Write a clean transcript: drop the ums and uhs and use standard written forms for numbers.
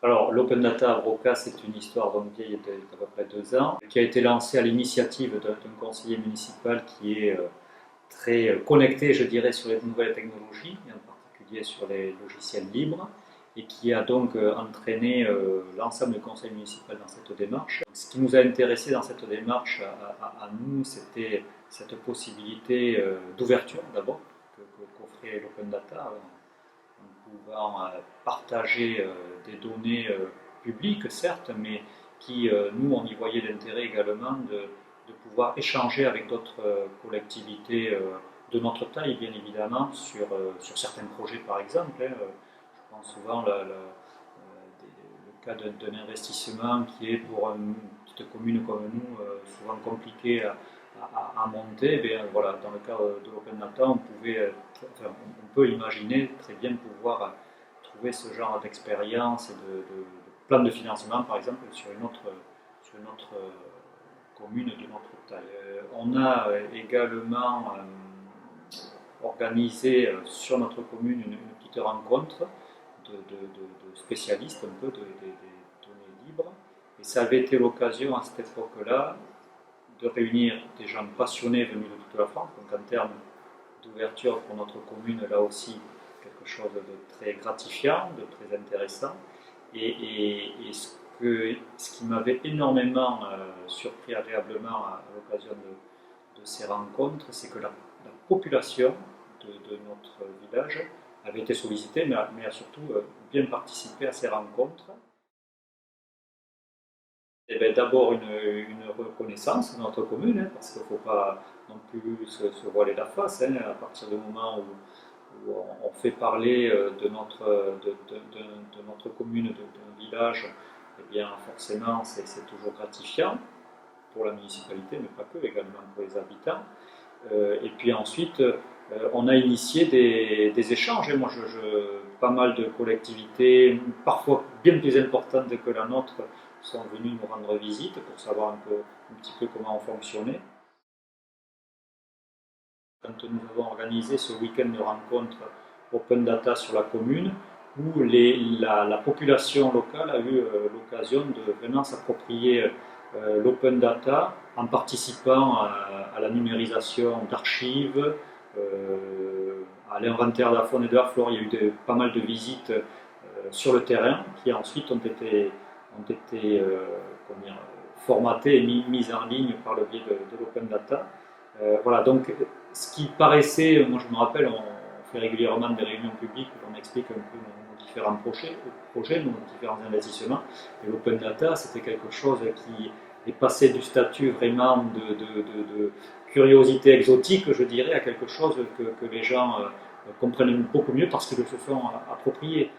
Alors, l'Open Data à Broca, c'est une histoire donc vieille d'à peu près 2 ans, qui a été lancée à l'initiative d'un conseiller municipal qui est très connecté, je dirais, sur les nouvelles technologies, et en particulier sur les logiciels libres, et qui a donc entraîné l'ensemble du conseil municipal dans cette démarche. Ce qui nous a intéressé dans cette démarche à nous, c'était cette possibilité d'ouverture d'abord qu'offrait l'Open Data, en pouvant partager des données publiques, certes, mais qui, nous, on y voyait l'intérêt également de pouvoir échanger avec d'autres collectivités de notre taille, bien évidemment, sur certains projets, par exemple. Je pense souvent le cas d'un investissement qui est pour une petite commune comme nous souvent compliqué à monter. Eh bien, voilà, dans le cadre de l'Open Data, on peut imaginer très bien pouvoir trouver ce genre d'expérience et de plan de financement, par exemple, sur une autre commune de notre taille. On a également organisé sur notre commune une petite rencontre de spécialistes un peu des données libres. Et ça avait été l'occasion à cette époque-là de réunir des gens passionnés venus de toute la France. Donc en termes d'ouverture pour notre commune, là aussi, quelque chose de très gratifiant, de très intéressant. Et ce qui m'avait énormément surpris agréablement à l'occasion de ces rencontres, c'est que la population de notre village avait été sollicitée, mais a surtout bien participé à ces rencontres. Eh ben, d'abord une reconnaissance de notre commune, hein, parce qu'il ne faut pas non plus se voiler la face. Hein, à partir du moment où on fait parler de notre commune, d'un village, eh bien forcément c'est toujours gratifiant pour la municipalité, mais pas que, également pour les habitants. Et puis ensuite, on a initié des échanges. Et moi, pas mal de collectivités, parfois bien plus importantes que la nôtre, sont venues nous rendre visite pour savoir un petit peu comment on fonctionnait. Quand nous avons organisé ce week-end de rencontres Open Data sur la commune, où la population locale a eu l'occasion de vraiment s'approprier l'open data en participant à la numérisation d'archives, à l'inventaire de la faune et de la flore. Il y a eu pas mal de visites sur le terrain qui ensuite ont été formatées et mises en ligne par le biais de l'open data. Voilà, donc ce qui paraissait, moi je me rappelle, on fait régulièrement des réunions publiques où on explique un peu nos différents projets, nos différents investissements. Et l'open data, c'était quelque chose qui est passé du statut vraiment de curiosité exotique, je dirais, à quelque chose que les gens comprennent beaucoup mieux parce qu'ils le se sont approprié.